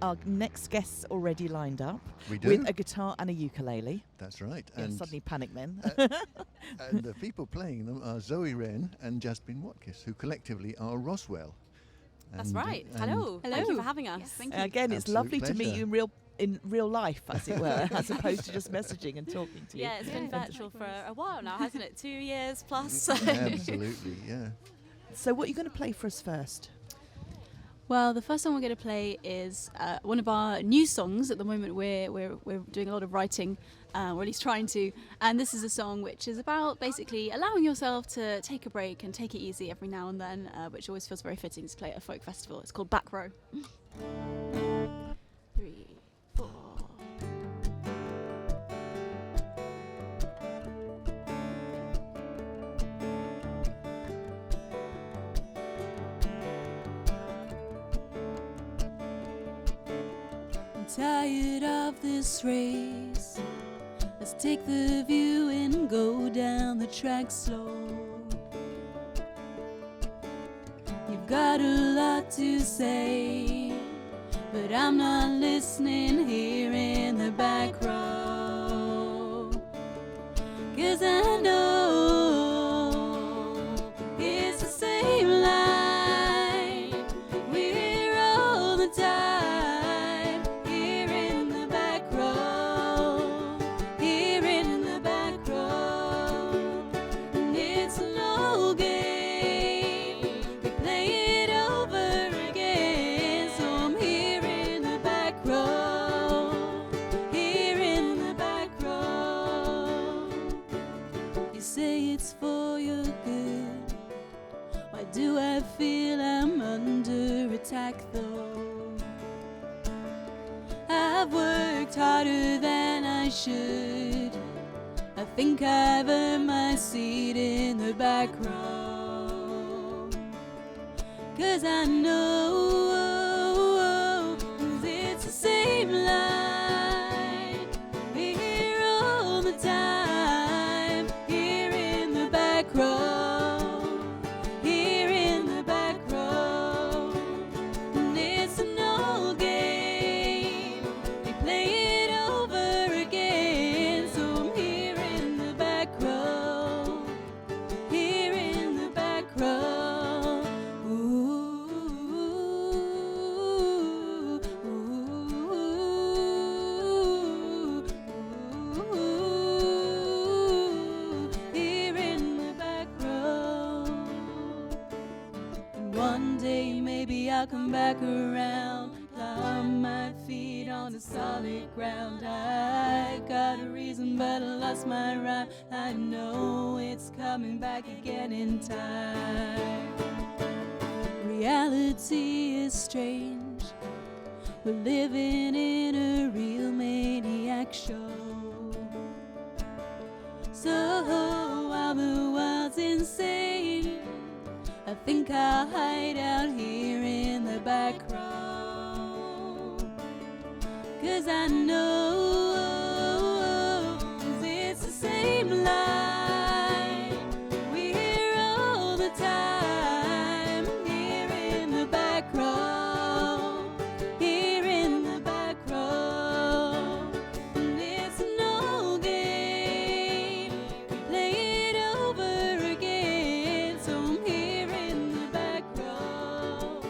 our next guest's already lined up. We do. With a guitar and a ukulele. That's right. Yeah, And suddenly panic then. and the people playing them are Zoe Wren and Jasmine Watkiss, who collectively are Roswell. That's right. Hello. Thank you for having us. Yes, thank you. Again, it's Absolute lovely to meet pleasure. you in real life, as it were, as opposed to just messaging and talking to you. Yeah, it's been virtual for a while now, hasn't it? 2 years plus. Absolutely, yeah. So what are you going to play for us first? Well, the first song we're going to play is one of our new songs. At the moment, we're doing a lot of writing, or at least trying to. And this is a song which is about basically allowing yourself to take a break and take it easy every now and then, which always feels very fitting to play at a folk festival. It's called Back Row. 3, 4. Tired of this race. Let's take the view and go down the track slow. You've got a lot to say, but I'm not listening here in the back row. 'Cause I know it's the same line. We're here all the time. Do I feel I'm under attack though? I've worked harder than I should. I think I've earned my seat in the back row. 'Cause I know it's the same line. We're here all the time, here in the back row. I'll come back around, plant my feet on the solid ground. I got a reason, but I lost my rhyme. I know it's coming back again in time. Reality is strange. We're living in a real maniac show. So while the world's insane, I think I'll hide out here in the back row. 'Cause I know it's the same line. We're here all the time, here in the back row, here in the back row. And it's no game, we play it over again. So I'm here in the back row,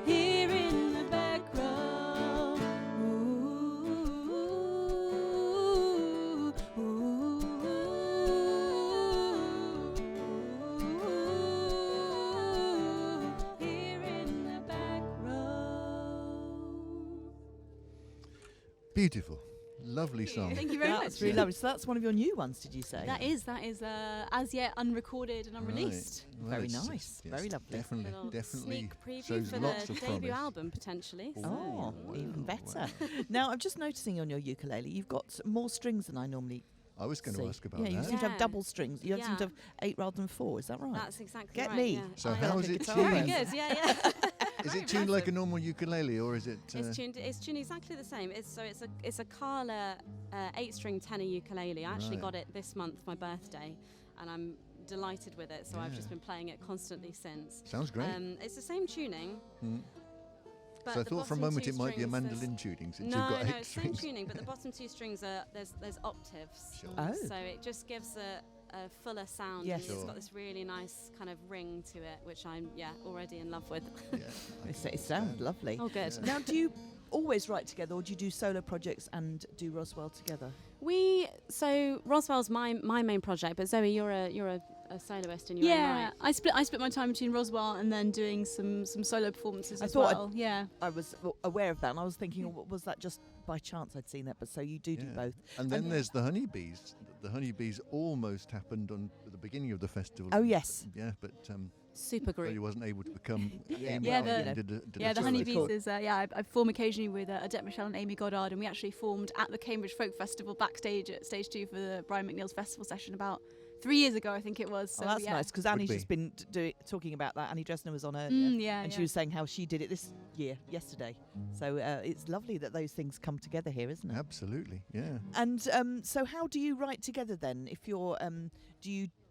here in the back row. Ooh, ooh, ooh, here in the back row. Beautiful. Lovely song. Thank you very That's much. really lovely. So that's one of your new ones, did you say? That is as yet unrecorded and unreleased. Right. Well, Very it's- nice. yes, Very lovely. Definitely, Little definitely sneak preview shows for lots the of debut promise. album potentially. Oh, Wow. even better. Wow. Now, I'm just noticing on your ukulele, you've got more strings than I normally I was going to see. ask about Yeah, you that. seem to have Yeah. double strings. You seem Yeah. to have 8 rather than 4. Is that right? That's exactly Get right. me. Yeah. So Oh, how yeah. is it guitar tuned? Very player. good. Yeah. Is Very it tuned like a impressive. normal ukulele, or is it? It's tuned exactly the same. It's a Carla 8-string tenor ukulele. I actually Right. got it this month for my birthday, and I'm delighted with it. So I've Yeah. just been playing it constantly since. Sounds great. It's the same tuning. Mm. But So I the thought for a bottom moment two it might be a strings, mandolin tuning since no, you've got no, 8 it's same strings. tuning, but the bottom two strings are there's octaves. Sure. Oh. So it just gives a fuller sound. Yes. And it's Sure. got this really nice kind of ring to it, which I'm already in love with. Yeah, I It can sounds understand. lovely. Oh, good. Yeah. Now, do you always write together, or do you do solo projects and do Roswell together? So Roswell's my main project, but Zoe, you're a soloist in your own Yeah, right. I split my time between Roswell and then doing some solo performances I as thought well. Yeah. I was aware of that, and I was thinking, was that just by chance I'd seen that? But so you do Yeah. both. And then there's the honeybees. The honeybees almost happened at the beginning of the festival. Oh, yes. Yeah, but Super Freddie group. wasn't able to become. Yeah, Amy well, Goddard you and know. did a Yeah, the solo Honeybees tour. is, I form occasionally with Adette Michelle and Amy Goddard, and we actually formed at the Cambridge Folk Festival backstage at Stage 2 for the Brian McNeil's festival session about 3 years ago, I think it was. So Oh, that's yeah. nice, because Annie's be. just been talking about that. Annie Dresner was on earlier, Yeah, and she was saying how she did it yesterday. So it's lovely that those things come together here, isn't it? Absolutely, yeah. And so how do you write together then? If you're,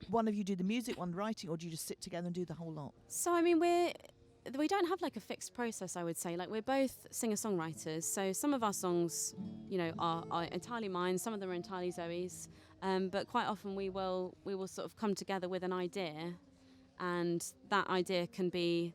one of you do the music, one writing, or do you just sit together and do the whole lot? So I mean, we don't have like a fixed process, I would say. Like, we're both singer-songwriters, so some of our songs, are entirely mine. Some of them are entirely Zoe's. But quite often we will sort of come together with an idea, and that idea can be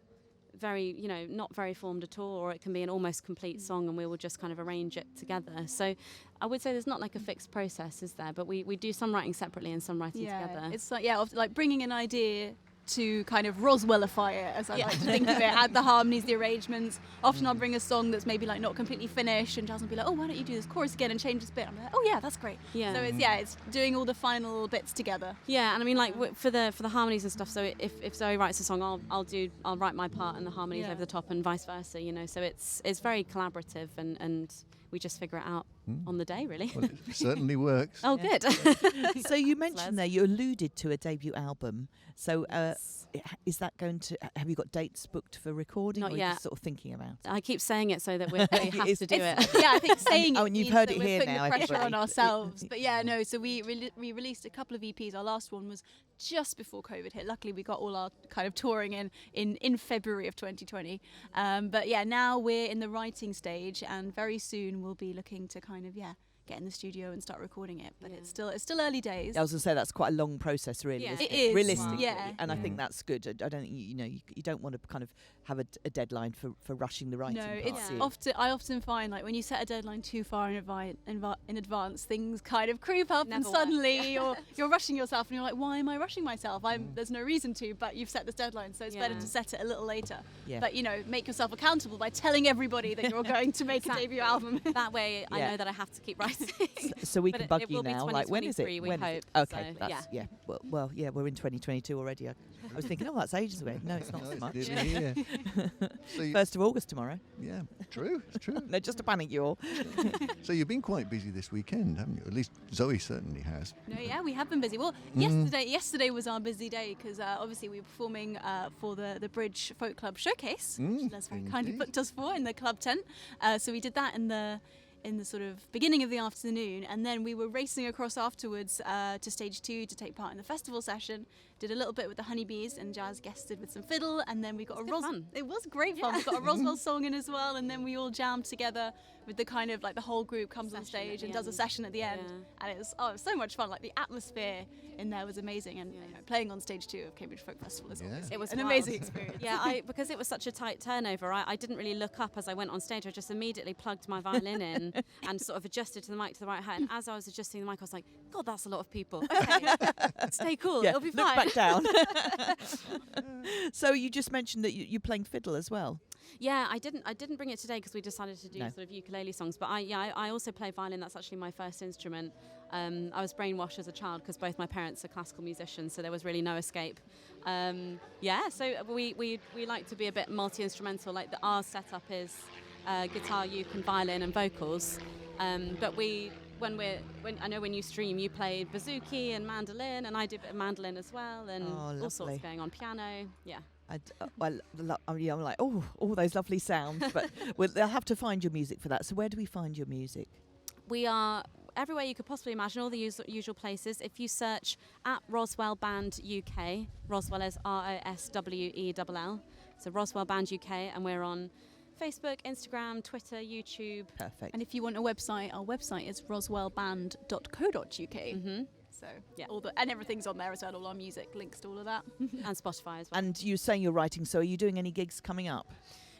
very, not very formed at all, or it can be an almost complete song, and we will just kind of arrange it together. So I would say there's not like a fixed process, is there? But we do some writing separately and some writing together. It's like bringing an idea to kind of Roswellify it, as I like to think of it. Add the harmonies, the arrangements. Often I'll bring a song that's maybe like not completely finished, and Jazz will be like, "Oh, why don't you do this chorus again and change this bit?" I'm like, "Oh yeah, that's great." Yeah. So it's doing all the final bits together. Yeah, and I mean, like for the harmonies and stuff. So if Zoe writes a song, I'll write my part and the harmonies Yeah. over the top, and vice versa. So it's very collaborative, and we just figure it out on the day, really. Well, it certainly works. Oh, Yeah. good. So you mentioned there, you alluded to a debut album. So is that going to? Have you got dates booked for recording? Not or are you yet. just sort of thinking about it? I keep saying it so that we have to do it. Yeah, I think saying Oh, it and you've means heard that it we're here putting now, the pressure everybody. on ourselves. But yeah, no. So we released a couple of EPs. Our last one was just before COVID hit. Luckily, we got all our kind of touring in February of 2020. But yeah, now we're in the writing stage, and very soon we'll be looking to kind of get in the studio and start recording it. But Yeah. it's still early days. I was going to say that's quite a long process, really. Yeah. Isn't It is, realistically, yeah. and I think that's good. I don't think you don't want to kind of have a deadline for rushing the writing No, part, it's do you? I often find like when you set a deadline too far in advance, things kind of creep up, Never and work. suddenly you're rushing yourself, and you're like, why am I rushing myself? There's no reason to, but you've set this deadline, so it's better Yeah. to set it a little later. Yeah. But make yourself accountable by telling everybody that you're going to make a debut album. That way, I Yeah. know that I have to keep writing. So we But can it- bug it you will be now. Like, when is it? 2023, we When is it? hope, Okay, so, that's, yeah. Well, yeah, we're in 2022 already. I was thinking, that's ages away. No, it's not No, so it's much. nearly here. So 1st of August tomorrow. yeah, true, it's true. No, just to panic you all. So you've been quite busy this weekend, haven't you? At least Zoe certainly has. No, yeah, we have been busy. Well, yesterday was our busy day because obviously we were performing for the Bridge Folk Club Showcase, which Les very kindly Indeed. booked us for in the club tent. So we did that in the sort of beginning of the afternoon, and then we were racing across afterwards to Stage 2 to take part in the festival session. Did a little bit with the Honeybees, and Jazz guested with some fiddle, and then we got It's good fun. It was great fun. We got a Roswell song in as well, and then we all jammed together with the kind of like the whole group comes on Session at stage the and does a end. session at the end, Yeah. and it was so much fun. Like the atmosphere in there was amazing, and playing on Stage 2 of Cambridge Folk Festival is Yeah. obviously It was an wild. amazing experience. Yeah, because it was such a tight turnover, I didn't really look up as I went on stage. I just immediately plugged my violin in and sort of adjusted to the mic to the right height. And as I was adjusting the mic, I was like, God, that's a lot of people. Okay, stay cool, Yeah, it'll be look fine. back down. So you just mentioned that you're playing fiddle as well. Yeah, I didn't bring it today because we decided to do No. sort of ukulele songs. But I also play violin. That's actually my first instrument. I was brainwashed as a child because both my parents are classical musicians, so there was really no escape. So we like to be a bit multi-instrumental. Like our setup is guitar, uke, and violin and vocals. But when you stream, you play bouzouki and mandolin, and I do a bit of mandolin as well, and Oh, all sorts lovely. going on, piano. Yeah. I'm like, all those lovely sounds. But they'll have to find your music for that. So where do we find your music? We are everywhere you could possibly imagine, all the usual places. If you search at Roswell Band UK, Roswell is ROSWELL, so Roswell Band UK, and we're on Facebook, Instagram, Twitter, YouTube. Perfect. And if you want a website, our website is roswellband.co.uk. So Yeah. and everything's on there as well, all our music, links to all of that. And Spotify as well. And you're saying you're writing, so are you doing any gigs coming up?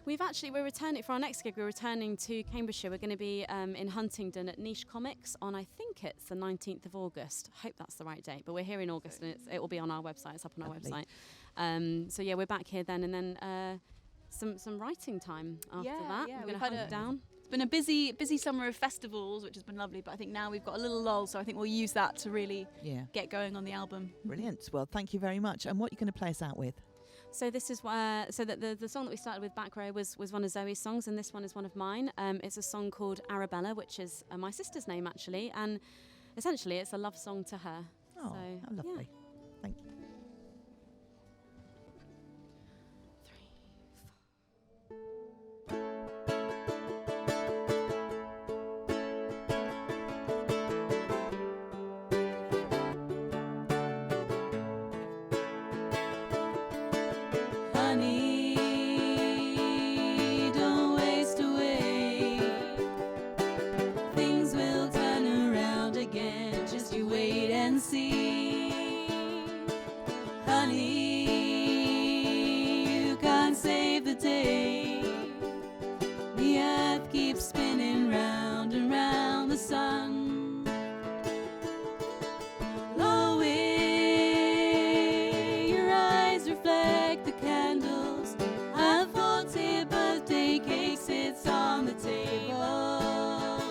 We're returning for our next gig. We're returning to Cambridgeshire. We're going to be in Huntingdon at Niche Comics on, I think it's the 19th of August. I hope that's the right date. But we're here in August, and it will be on our website. It's up on our Lovely. website. So yeah, we're back here then, and then some writing time after that. Yeah, we're we've going to had hunt down. It's been a busy summer of festivals, which has been lovely, but I think now we've got a little lull, so I think we'll use that to really Yeah. get going on the album. Brilliant. Well, thank you very much. And what are you going to play us out with? So this is the song that we started with, Back Row, was one of Zoe's songs, and this one is one of mine. It's a song called Arabella, which is my sister's name actually, and essentially it's a love song to her. Oh, So, how lovely. yeah. Thank you. Honey, don't waste away. Things will turn around again, just you wait and see. Honey, you can't save the day. The earth keeps spinning round and round the sun. Low way, your eyes reflect the candles. A 40th birthday cake sits on the table.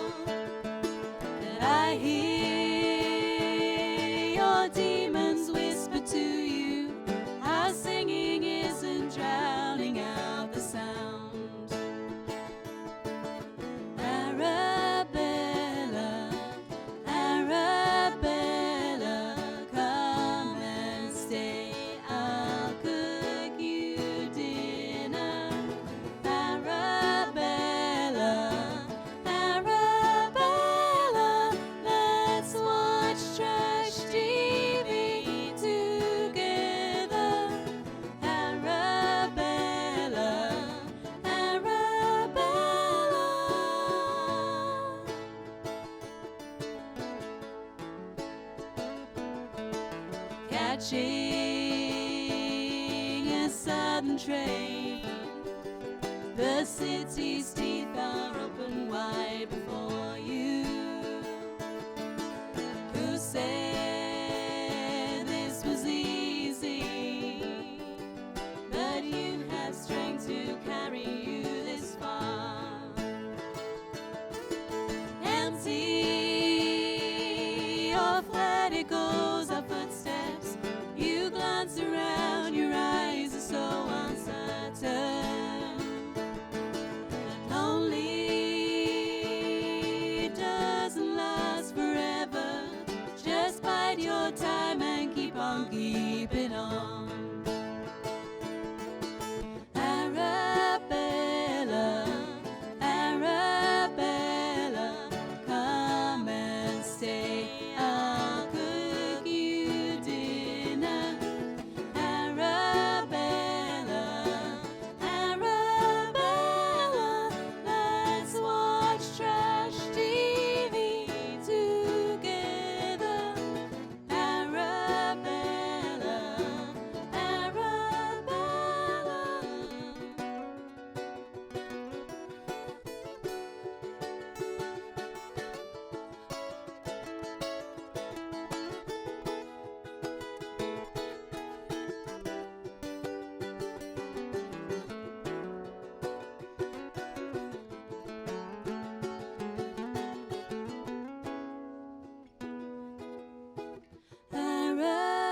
And I hear your demons whisper to you how singing isn't drowning out the sound. Arabella, Arabella, come and stay. I'll cook you dinner. Arabella, Arabella, let's watch trash TV together. Arabella, Arabella. Catching a sudden train, the city's teeth are open wide before you. Who said this was easy? But you had strength to carry you this far. Empty or flat it goes, our footsteps. You glance around, your eyes are so uncertain. Lonely doesn't last forever. Just bide your time and keep on keeping on. Arabella, Arabella, come and stay. I'll cook you dinner. Arabella, Arabella, let's watch trash TV together. Arabella, Arabella.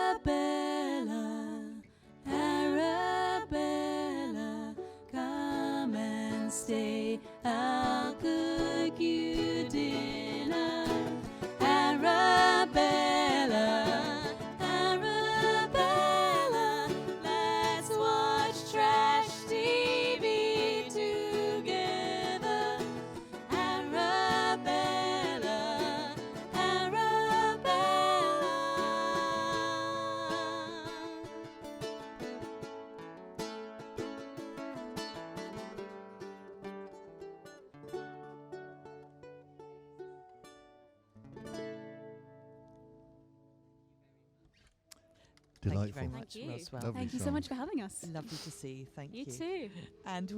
Arabella, Arabella, come and stay. I'll cook you dinner. Arabella, Arabella, let's watch trash TV together. Arabella, Arabella. Thank you very Delightful. much, Thank you. Roswell. Lovely Thank you so song. much for having us. Lovely to see you. Thank you. You too. And